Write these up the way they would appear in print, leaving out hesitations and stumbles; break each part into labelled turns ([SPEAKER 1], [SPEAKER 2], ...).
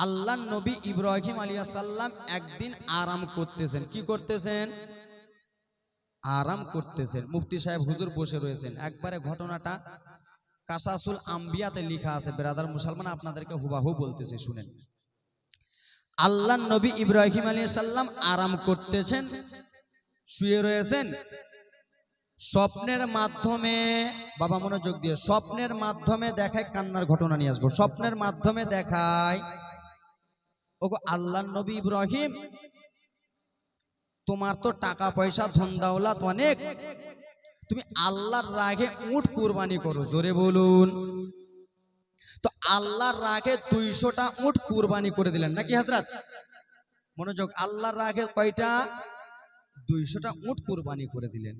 [SPEAKER 1] আল্লাহ নবী ইব্রাহিম আলাইহিস সালাম একদিন আরাম করতেছেন। কি করতেছেন? আরাম করতেছেন। মুফতি সাহেব হুজুর বসে রয়েছেন। একবারে ঘটনাটা কাসাসুল আম্বিয়াতে লেখা আছে। ব্রাদার মুসলমান, আপনাদেরকে হুবাহু বলতেছে, শুনেন। আল্লাহ নবী ইব্রাহিম আলাইহিস সালাম আরাম করতেছেন, শুয়ে রয়েছেন। স্বপ্নের মাধ্যমে, বাবা মনোযোগ দিয়ে, স্বপ্নের মাধ্যমে দেখায়, কান্নার ঘটনা নিয়ে আসবো। স্বপ্নের মাধ্যমে দেখায়, ওগো আল্লাহ নবী ইব্রাহিম, তোমার তো টাকা পয়সা ধন দৌলত অনেক, তুমি আল্লাহর রাগে উট কুরবানি করো। জোরে বলুন। তো আল্লাহর রাগে 200টা উট কুরবানি করে দিলেন নাকি হযরত? মনোযোগ, আল্লাহর রাগে কয়টা? 200টা উট কুরবানি করে দিলেন।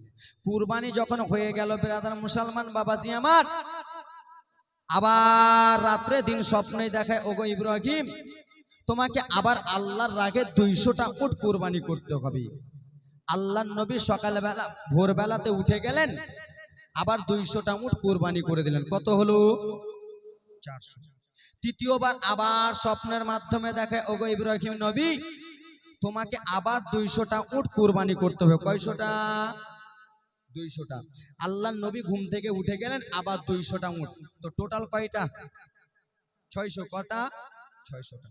[SPEAKER 1] কুরবানি যখন হয়ে গেল ব্রাদার মুসলমান বাবাজি আমার, আবার রাত্রে দিন স্বপ্নে দেখায়, ওগো ইব্রাহিম, তোমাকে আবার আল্লাহর রাগে 200টা উট কুরবানি করতে হবে। আল্লাহর নবী সকালবেলা ভোরবেলাতে উঠে গেলেন, আবার 200টা উট কুরবানি করে দিলেন। কত হলো? 400। তৃতীয়বার আবার স্বপ্নের মাধ্যমে দেখায়, ওগো ইব্রাহিম নবী, তোমাকে আবার 200টা উট কুরবানি করতে হবে। কয়শোটা? 200টা। আল্লাহর নবী ঘুম থেকে উঠে গেলেন, আবার 200টা উট। তো টোটাল কয়টা? 600। কটা? 600টা।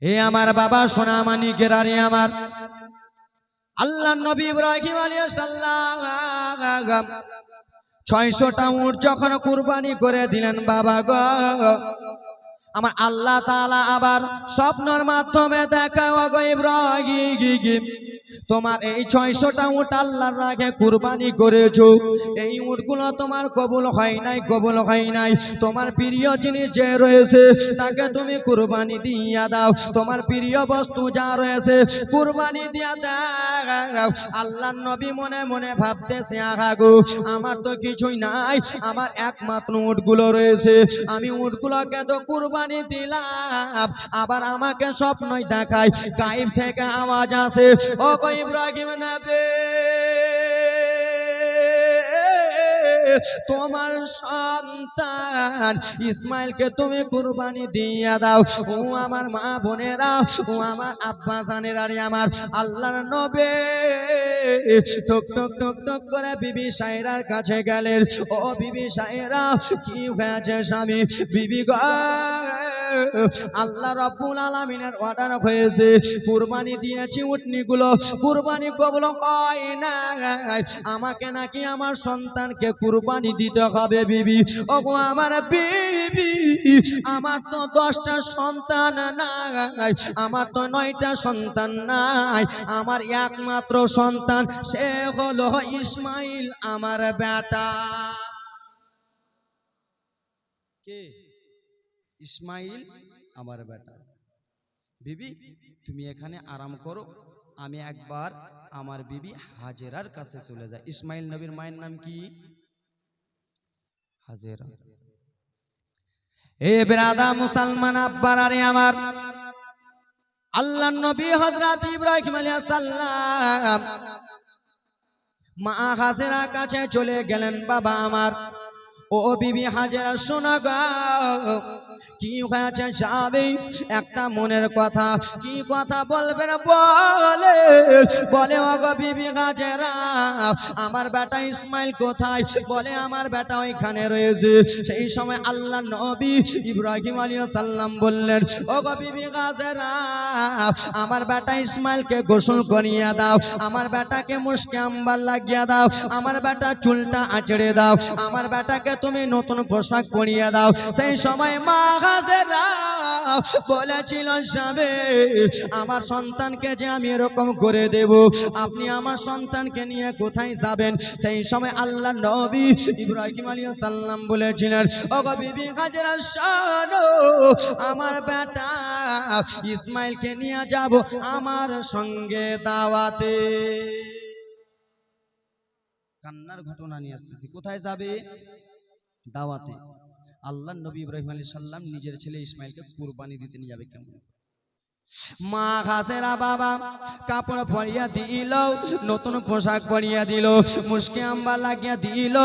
[SPEAKER 1] এ আমার বাবা সোনা মানিকের, আরে আমার আল্লাহর নবী ইব্রাহিম আলাইহিস সালাম 600টা উট যখন কুরবানি করে দিলেন বাবা গো, আমার আল্লাহ তাআলা আবার স্বপ্নের মাধ্যমে দেখায়, ওগো ইব্রাহিম, তোমার এই 600টা উট আল্লাহর রাগে কুরবানি করেছো, এই উটগুলো তোমার কবুল হয় নাই, কবুল হয় নাই। তোমার প্রিয় জিনিস যে রয়েছে তাকে তুমি কুরবানি দিয়া দাও, তোমার প্রিয় বস্তু যা রয়েছে কুরবানি দিয়া দাও। আল্লাহর নবী মনে মনে ভাবতেছে, আহা গো, আমার তো কিছুই নাই, আমার একমাত্র উটগুলো রয়েছে, আমি উটগুলোকে তো কুরবানি দিলাম, আবার আমাকে স্বপ্নই দেখায়, গায়েব থেকে আওয়াজ আসে, ও গো ইব্রাহিম নবী, তোমার সন্তান ইসমাইলকে তুমি কুরবানি দিয়া দাও। ও আমার মা বোনেরা, ও আমার আব্বা জানেরা, আমার আল্লাহর নবী টক টক টক টক করে বিবি সায়রার কাছে গেলেন। ও বিবি সায়রা, কি হয়েছে স্বামী? বিবি গো, আল্লাহ রাব্বুল আলামিনের অর্ডার হয়েছে, কুরবানি দিয়েছি উটনিগুলো কুরবানি কবুল হয় না, আমাকে নাকি আমার সন্তানকে কুরবানি দিতে হবে। বিবি, ওগো আমার বিবি, আমার তো 10টা সন্তান নাই, আমার তো 9টা সন্তান নাই, আমার একমাত্র সন্তান সে হলো ইসমাইল, আমার বেটা। কে? ইসমাইল আমার বেটা। বিবি, তুমি এখানে আরাম করো, আমি একবার আমার বিবি হাজেরার কাছে চলে যাই। ইসমাইল নবীর মায়ের নাম কি? হাজেরা। এ বেরাদা মুসলমান আব্বার, আরে আমার আল্লাহর নবী হযরত ইব্রাহিম আলাইহিস সালাম মা হাজেরার কাছে চলে গেলেন। বাবা আমার, ও বিবি হাজেরা, শোনা গো, কি হয়েছে স্বামী? একটা মনের কথা। কি কথা বলবেন? বলে বলে ওগো বিবি হাজেরা, আমার বেটা ইসমাইল কোথায়? বলে আমার বেটা ওইখানে রয়েছে। সেই সময় আল্লাহ নবী ইব্রাহিম আলাইহিস সালাম বললেন, ওগো বিবি হাজেরা, আমার বেটা ইসমাইলকে গোসল করিয়ে দাও, আমার বেটাকে মুশকে আম্বার লাগিয়ে দাও, আমার বেটা চুলটা আঁচড়ে দাও, আমার বেটাকে তুমি নতুন পোশাক পরিয়ে দাও। সেই সময় মা হাজেরা বলেছিল, স্বামী, আমার সন্তানকে যে আমি এরকম করে দেব, আপনি আমার সন্তানকে নিয়ে কোথায় যাবেন? সেই সময় আল্লাহ নবী ইব্রাহিম আলাইহিস সালাম বলেছিলেন, ওগো বিবি হাজেরা, শোনো, আমার বেটা ইসমাইলকে নিয়ে যাব আমার সঙ্গে দাওয়াতে। কান্নার ঘটনা নিয়ে আসতেছি। কোথায় যাবে? দাওয়াতে। আল্লাহর নবী ইব্রাহিম আলাইহিস সালাম নিজের ছেলে ইসমাইলকে কুরবানি দিতে নিয়ে যাবে। কেমন? মা হাজেরা বাবা কাপড় পরিয়া দিল, নতুন পোশাক পরিয়া দিল, মুশকি আম্বা লাগিয়া দিল,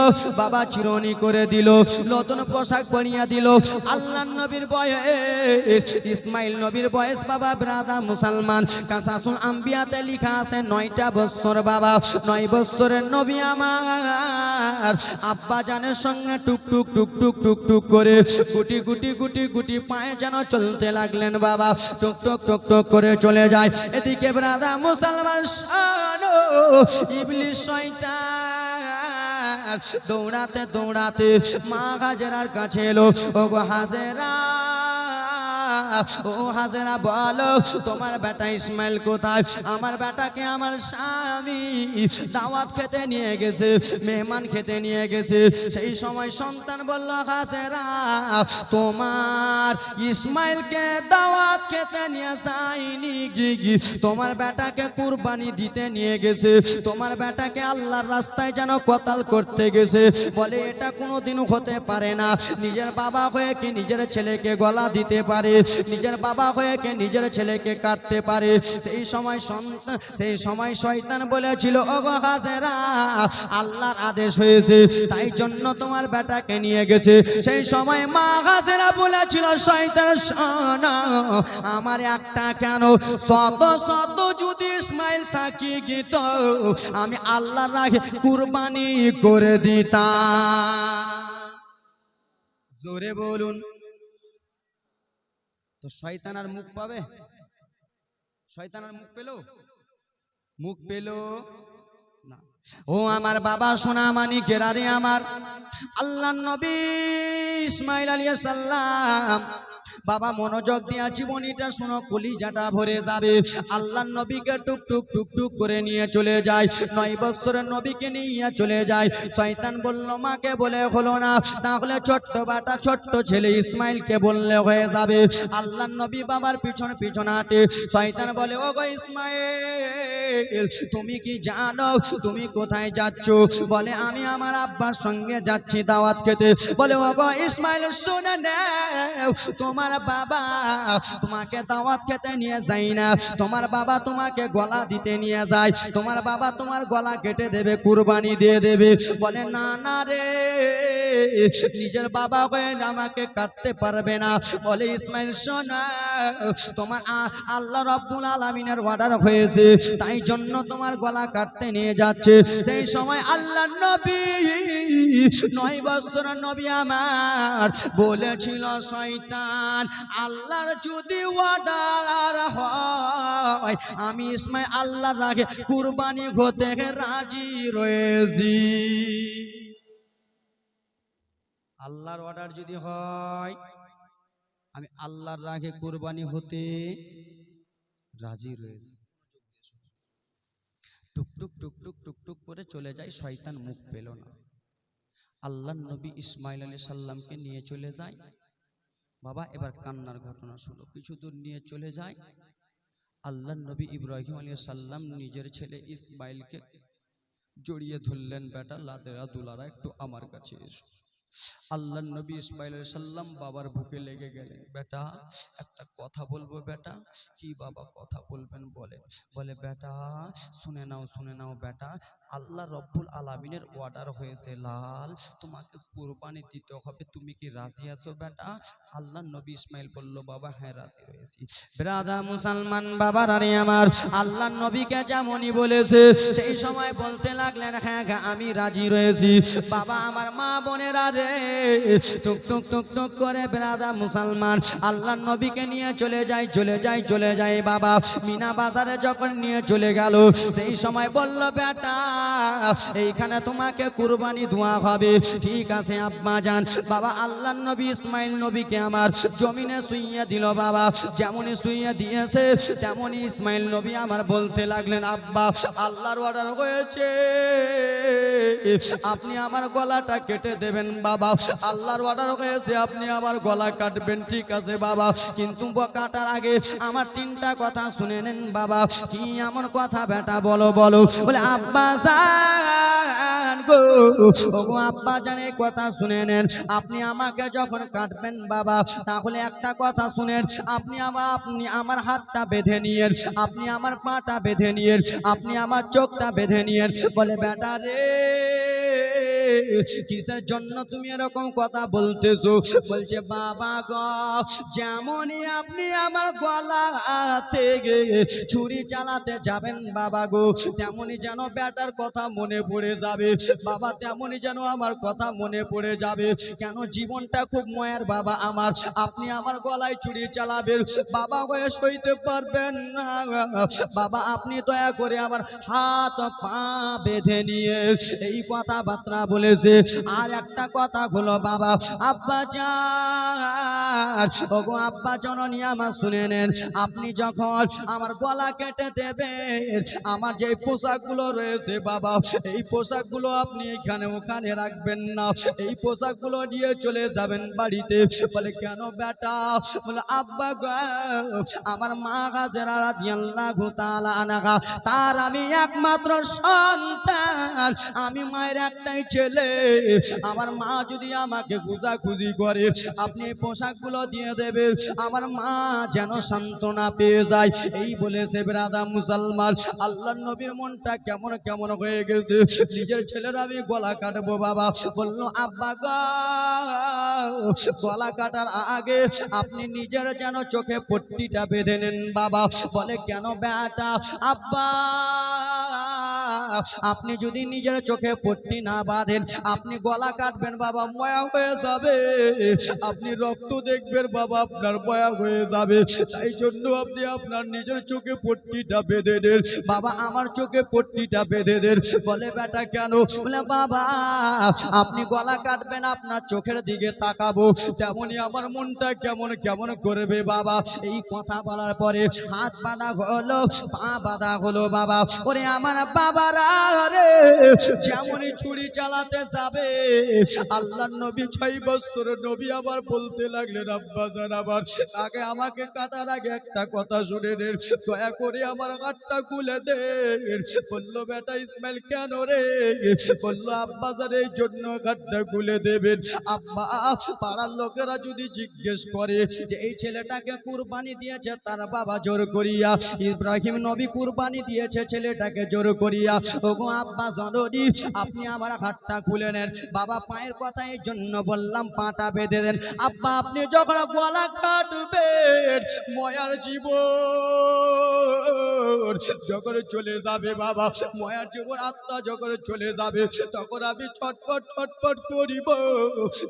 [SPEAKER 1] বাবা চিরনি করে দিল, নতুন পোশাক পরিয়া দিল। আল্লাহর নবীর বয়স, ইসমাইল নবীর বয়স বাবা ব্রাদা মুসলমান কাসাসুল আম্বিয়াতে লেখা আছে 9টা বছর। বাবা 9 বছরের নবী আমার আব্বা জানের সঙ্গে টুকটুক টুকটুক টুকটুক করে গুটি গুটি গুটি গুটি পায়ে যেন চলতে লাগলেন। বাবা টুকটুক টুকটুক করে চলে যায়। এদিকে ব্রাদা মুসলমান শোনো, ইবলিস শয়তান দৌড়াতে দৌড়াতে মা হাজেরার কাছে এলো। ও গো হাজেরা, ও হাজেরা বলো তোমার বেটা ইসমাইল কোথায়? আমার বেটাকে আমার স্বামী দাওয়াত খেতে নিয়ে গেছে, মেহমান খেতে নিয়ে গেছে। সেই সময় সন্তান বলল, হাজেরা তোমার ইসমাইলকে দাওয়াত খেতে নিয়ে যায়নি, তোমার বেটাকে কুরবানি দিতে নিয়ে গেছে, তোমার বেটাকে আল্লাহর রাস্তায় যেন কতাল করতে গেছে। বলে এটা কোনোদিন হতে পারে না। নিজের বাবা হয়ে কি নিজের ছেলেকে গলা দিতে পারে? নিজের বাবা হয়ে কে নিজের ছেলেকে কাটতে পারে? সেই সময় শয়তান বলেছিল, ও গো হাজেরা আল্লাহর আদেশ হয়েছে তাই জন্য তোমার বেটাকে নিয়ে গেছে। সেই সময় মা হাজেরা বলেছিল, শয়তান শোনো, আমার একটা কেন শত শত যদি ইসমাইল থাকি গিত আমি আল্লাহর রাহে কুরবানি করে দিতাম। জোরে বলুন। তো শয়তান আর মুখ পাবে? শয়তান আর মুখ পেল? মুখ পেল না। ও আমার বাবা সোনা মানিকেরা রে, আমার আল্লাহর নবী ইসমাইল আলাইহিস সালাম বাবা মনোযোগ দিয়া জীবনীটা শোনো, কলিজাটা ভরে যাবে। আল্লাহর নবীকে টুকটুক টুকটুক করে নিয়ে চলে যায়। 9 বছরের নবীকে নিয়ে চলে যায়। শয়তান বলল, মাকে বলে হলো না, তাহলে ছোট্ট বাটা ছোট্ট ছেলে ইসমাইলকে বললে হয়ে যাবে। আল্লাহর নবী বাবার পিছন পিছন হাঁটে। শয়তান বলে, ও গো ইসমাইল তুমি কি জানো তুমি কোথায় যাচ্ছ? বলে, আমি আমার আব্বার সঙ্গে যাচ্ছি দাওয়াত খেতে। বলে, ও গো ইসমাইল শুনে নাও, তোমার বাবা তোমাকে দাওয়াত খেতে নিয়ে যায় না, তোমার বাবা তোমাকে গলা দিতে নিয়ে যায়, তোমার বাবা তোমার গলা কেটে দেবে, কুরবানি দিয়ে দেবে। বলে, না না রে, নিজের বাবা হয়ে আমাকে কাটতে পারবে না। বলে, ইসমাইল শোনো, তোমার আল্লাহ রাব্বুল আলামিনের অর্ডার হয়েছে তাই জন্য তোমার গলা কাটতে নিয়ে যাচ্ছে। সেই সময় আল্লাহর নবী 9 বছরের নবী আমার বলেছিল, শয়তান আল্লাহর যদি অর্ডার হয় আমি ইসমাইল আল্লাহর রাগে কুরবানি হতে রাজি রয়েছি। আল্লাহর অর্ডার যদি হয় আমি আল্লাহর রাগে কুরবানি হতে রাজি রয়েছি। টুকটুক টুকটুক টুকটুক করে চলে যায়। শয়তান মুখ পেল না। আল্লাহর নবী ইসমাইল আলাইহিস সালামকে নিয়ে চলে যায়। বাবা এবার কান্নার ঘটনা শুনো। কিছু দূর নিয়ে চলে যায়। আল্লাহর নবী ইব্রাহিম আলাইহিস সালাম নিজের ছেলে ইসমাইলকে জড়িয়ে ধরলেন, বেটা লাদেরা দুলারা একটু আমার কাছে এসো। আল্লাহর নবী ইসমাইল আলাইহিস সালাম বাবার বুকে লেগে গেলেন। বেটা একটা কথা বলবো বেটা। কি বাবা কথা বলবেন? বলে বেটা শুনে নাও বেটা, আল্লাহ রব্বুল আলামিনের অর্ডার হয়েছে লাল তোমাকে কুরবানি দিতে হবে, তুমি কি রাজি আছো বেটা? আল্লাহর নবী ইসমাইল বলল, বাবা হ্যাঁ রাজি রয়েছি। ব্রাদা মুসলমান বাবার আরে আমার আল্লাহর নবীকে যেমনই বলেছে সেই সময় বলতে লাগলেন, হ্যাঁ আমি রাজি রয়েছি। বাবা আমার মা বোনেরা রে, টুক টুক টুক টুক করে ব্রাদা মুসলমান আল্লাহর নবীকে নিয়ে চলে যায়। বাবা মিনা বাজারে যখন নিয়ে চলে গেল সেই সময় বলল, বেটা এইখানে তোমাকে কুরবানি দেওয়া হবে। ঠিক আছে আব্বা জান। বাবা আল্লাহর নবী ইসমাইল নবীকে আমার জমিনে শুইয়ে দিল। বাবা যেমনই শুইয়ে দিয়েছে তেমনই ইসমাইল নবী আমার বলতে লাগলেন, আব্বা আল্লাহর অর্ডার হয়েছে আপনি আমার গলাটা কেটে দেবেন। বাবা আল্লাহর অর্ডার হয়েছে আপনি আমার গলা কাটবেন। ঠিক আছে বাবা, কিন্তু কাটার আগে আমার 3টা কথা শুনে নেন। বাবা কি এমন কথা বেটা? বলো। বলে, আব্বা জান গো, ওগো আব্বা জান এই কথা শুনে নেন, আপনি আমাকে যখন কাটবেন বাবা, তাহলে একটা কথা শুনেন, আপনি আমার হাতটা বেঁধে নিয়ে, আপনি আমার পাটা বেঁধে নিয়ে, আপনি আমার চোখটা বেঁধে নিয়ে। বলে বেটা রে, কিসের জন্য তুমি এরকম কথা বলতেছো? বলছে বাবা গো, যেমনই আপনি আমার গলা থেকে ছুরি চালাতে যাবেন বাবা গো, তেমনই যেন বেটার কথা মনে পড়ে যাবে বাবা, তেমনই যেন আমার কথা মনে পড়ে যাবে। কেন, জীবনটা খুব ময়ার বাবা আমার, আপনি আমার গলায় ছুরি চালাবেন বাবা, হয়ে সইতে পারবেন না বাবা, আপনি দয়া করে আমার হাত পা বেঁধে নিয়ে এই কথাবার্তা বলেছে। আর একটা কথা হলো বাবা, আব্বা জান, ওগো আব্বা জননী আমার শুনে নেন, আপনি যখন আমার গলা কেটে দেবেন, আমার যে পোশাকগুলো রয়েছে বাবা, এই পোশাকগুলো আপনি এখানে ওখানে রাখবেন না, এই পোশাকগুলো নিয়ে চলে যাবেন বাড়িতে। বলে কেন বেটা? বলে আব্বা গো, আমার মা হাজেরা রাদিয়াল্লাহু তাআলা আনহা, তার আমি একমাত্র সন্তান, আমি মায়ের একটাই ছেলে, আমার মা যদি আমাকে খুঁজাখুঁজি করে, আপনি পোশাকগুলো দিয়ে দেবেন, আমার মা যেন সান্ত্বনা পেয়ে যায়। এই বলেছে ব্রাদার মুসলমান, আল্লাহর নবীর মনটা কেমন কেমন হয়ে গেছে, নিজের ছেলের আমি গলা কাটবো বাবা। বললো আব্বা গো, গলা কাটার আগে আপনি নিজের যেন চোখে পট্টিটা বেঁধে নেন বাবা। বলে কেন বেটা? আব্বা, আপনি যদি নিজের চোখে পট্টি না বাঁধেন, আপনি গলা কাটবেন বাবা, ময়া হয়ে যাবে, আপনি রক্ত দেখবেন বাবা, আপনার ময়া হয়ে যাবে। তাই জন্য আপনি আপনার নিজের চোখে পট্টিটা বেঁধে দেন বাবা, আমার চোখে পট্টিটা বেঁধে দেন। বলে বেটা কেন? বলে বাবা, আপনি গলা কাটবেন, আপনার চোখের দিকে তাকাবো, তেমনি আমার মনটা কেমন কেমন করবে বাবা। এই কথা বলার পরে হাত বাঁধা হলো, পা বাঁধা হলো বাবা। ওরে আমার বাবারা রে, যেমনই ছুরি চালাতে যাবে, আল্লাহর নবী 6 বছর নবী আবার বলতে লাগলেন, আব্বা জান আবার আগে আমাকে কাটার আগে একটা কথা শুনে নেন, দয়া করে আমার হাতটা খুলে দেন। বললো বেটা ইসমাইল কেন রে? বললো আব্বা জান এই জন্য হাতটা খুলে দেবেন, আব্বা পাড়ার লোকেরা যদি জিজ্ঞেস করে যে এই ছেলেটাকে কুরবানি দিয়েছে তার বাবা জোর করিয়া, ইব্রাহিম নবী কুরবানি দিয়েছে ছেলেটাকে জোর করিয়া, ওগো আব্বা জননী আপনি আমার হাতটা খুলে নেন বাবা। পায়ের কথা এই জন্য বললাম, পাটা বেঁধে দেন আব্বা। আপনি যখন গলা কাটবেন, ময়ার জীবন যখন চলে যাবে বাবা, ময়ার জীবন আত্মা যখন চলে যাবে, তখন আমি ছটফট ছটফট করিব,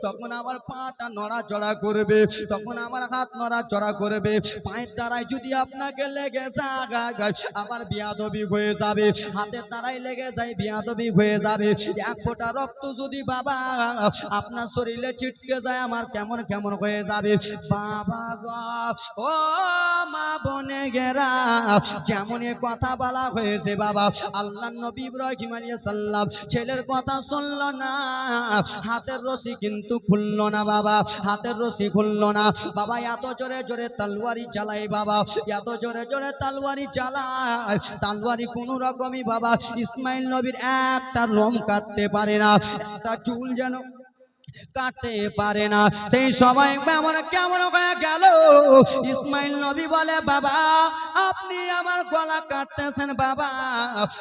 [SPEAKER 1] তখন আমার পাটা নড়াচড়া করবে, তখন আমার হাত নড়াচড়া করবে। পায়ের দ্বারাই যদি আপনাকে লেগে যায়, আমার বিয়াদবি হয়ে যাবে, হাতের দ্বারাই লেগে যায়, বিয়াদবি হয়ে যাবে। এক ফোঁটা রক্ত যদি বাবা আপনার শরীরে ছিটকে যায়, আমার কেমন কেমন হয়ে যাবে বাবা গো। ও মা বনে গেরা, যেমন কথা বলা হয়েছে বাবা, আল্লাহর নবী ইব্রাহিম আলাইহিস সালাম ছেলের কথা শুনলো না, হাতের রশি কিন্তু খুললো না বাবা, হাতের রশি খুললো না বাবা। এত জোরে জোরে তলোয়ারি চালাই বাবা, এত জোরে জোরে তলোয়ারি চালায়, তলোয়ারি কোনো রকমই বাবা ইসমাইল নবীর একটা লোম কাটতে পারে না, একটা চুল যেন কাটতে পারে না। সেই সময় কেমন কেমন হয়ে গেল, ইসমাইল নবী বলে বাবা আপনি আমার গলা কাটতেছেন বাবা,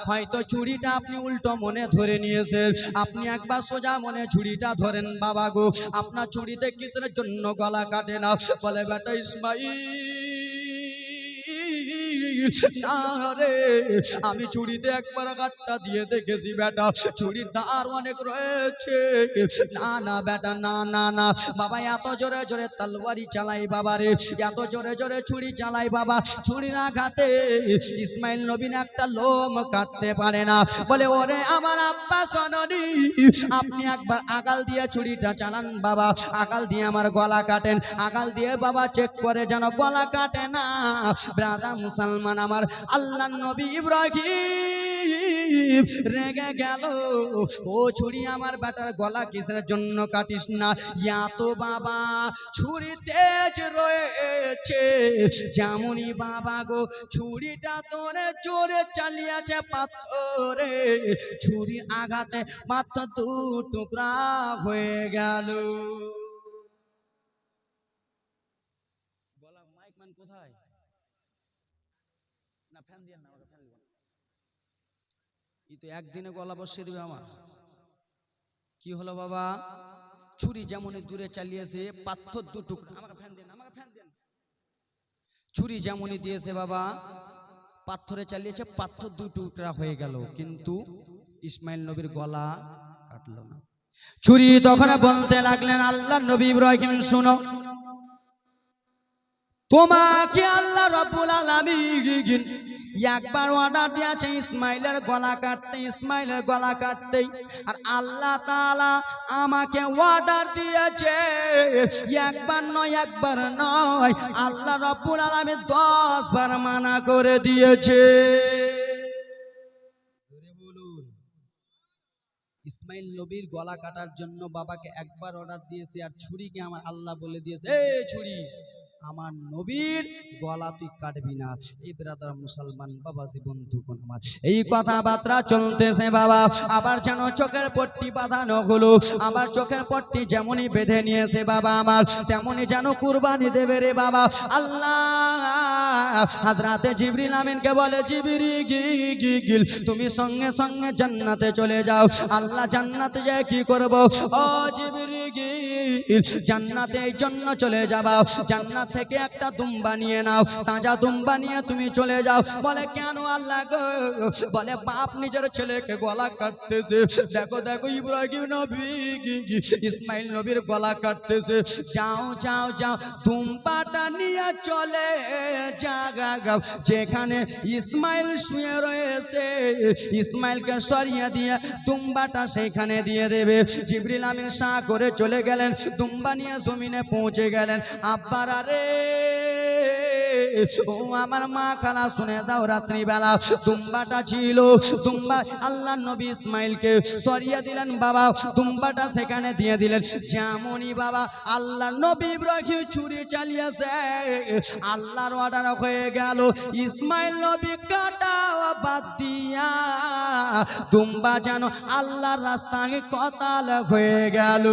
[SPEAKER 1] হয়তো ছুরিটা আপনি উল্টো মনে ধরে নিয়েছেন, আপনি একবার সোজা মনে ছুরিটা ধরেন বাবা গো, আপনার ছুরিতে কিসের জন্য গলা কাটে না? বলে বেটা না রে, আমি ছুরিতে একবার কাটটা দিয়ে দেখেছি বেটা, ছুরির ধার অনেক রয়েছে। না না বেটা, না না না বাবা, এত জোরে জোরে তলোয়ারি চালাই বাবা রে, এত জোরে জোরে ছুরি চালাই বাবা, ছুরির আঘাতে ইসমাইল নবীন একটা লোম কাটতে পারে না। বলে ওরে আমার আব্বা জননী, আপনি একবার আগাল দিয়ে ছুরিটা চালান বাবা, আগাল দিয়ে আমার গলা কাটেন, আগাল দিয়ে বাবা চেক করে যেন গলা কাটে না। ব্রাদার মুসলমান আমার, আল্লাহর নবী ইব্রাহিম রেগে গেল, ও ছুরি আমার বেটার গলা কিসের জন্য কাটিস না? ইয়া তো বাবা ছুরি তেজ রয়েছে, যেমনই বাবা গো ছুরিটা তোরে জোরে চালিয়েছে পাথরে, ছুরির আঘাতে পাথর দু টুকরা হয়ে গেল। বলা মাইক ম্যান কোথায়? না ফ্যান দিয়ে না, ওটা ফ্যান দিব না। এই তো একদিনে গলা বসিয়ে দিবে আমার। কি হলো বাবা? ছুরি যেমনই দূরে চালিয়েছে পাথর দু টুকরা, আমাকে ফ্যান দেন, আমাকে ফ্যান দেন। ছুরি যেমনই দিয়েছে বাবা, পাথরে চালিয়েছে, পাথর দু টুকরা হয়ে গেল, কিন্তু ইসমাইল নবীর গলা কাটলো না। ছুরি তখন বলতে লাগলেন, আল্লাহ নবী ইব্রাহিম শুনো, তোমাকে আল্লাহ রাব্বুল আলামিন একবার অর্ডার দিয়েছে ইসমাইলের গলা কাটতে, ইসমাইলের গলা কাটতে, আর আল্লাহ তাআলা আমাকে অর্ডার দিয়েছে একবার নয়, একবার নয়, আল্লাহ রাব্বুল আলামিন 10 বার মানা করে দিয়েছে। ইসমাইল নবীর গলা কাটার জন্য বাবাকে একবার অর্ডার দিয়েছে, আর ছুরিকে আমার আল্লাহ বলে দিয়েছে, এই ছুরি আমার নবীর গলা তুই কাটবি না। এই ব্রাদার মুসলমান বাবাজি বন্ধুগণ আমার, এই কথাবার্তা চলতেছে বাবা, আবার যেন চোখের পট্টি বাঁধানো হলো, আবার চোখের পট্টি যেমনই বেঁধে নিয়েছে বাবা আমার, তেমনই যেন কুরবানি দেবে রে বাবা। আল্লাহ হযরতে জিবরিল আমিনকে বলে, জিবরিল তুমি সঙ্গে সঙ্গে জান্নাতে চলে যাও। আল্লাহ জান্নাতে যায় কি করব? ও জিবরিল জান্নাতে এই জন্য চলে যাবা, জান্নাত থেকে একটা দুম্বা নিয়ে নাও, তাজা দুম্বা নিয়ে তুমি চলে যাও। বলে কেন আল্লাহ গো? বলে বাপ নিজের ছেলেকে গলা কাটতেছে, দেখো দেখো ইব্রাহিম নবী ইসমাইল নবীর গলা কাটতেছে, যাও যাও যাও দুম্বাটা নিয়ে চলে যাও, যেখানে ইসমাইল শুয়ে রয়েছে ইসমাইলকে সরিয়ে দিয়ে দুম্বাটা সেখানে দিয়ে দেবে। জিবরিল আমিন শাহ করে চলে গেলেন, দুম্বা নিয়ে জমিনে পৌঁছে গেলেন। আব্বার আরে ও আমার মা খালা শুনে যাও, রাত্রিবেলা দুম্বাটা ছিল, দুম্বা আল্লাহ নবী ইসমাইলকে সরিয়ে দিলেন বাবা, দুম্বাটা সেখানে দিয়ে দিলেন। যেমনই বাবা আল্লাহ নবী ইব্রাহিম ছুরি চালিয়েছে, আল্লাহর অর্ডার হয়ে গেল, ইসমাইল নবী কাটা বাদ দিয়া দুম্বা যেন আল্লাহর রাস্তায় কতাল হয়ে গেল।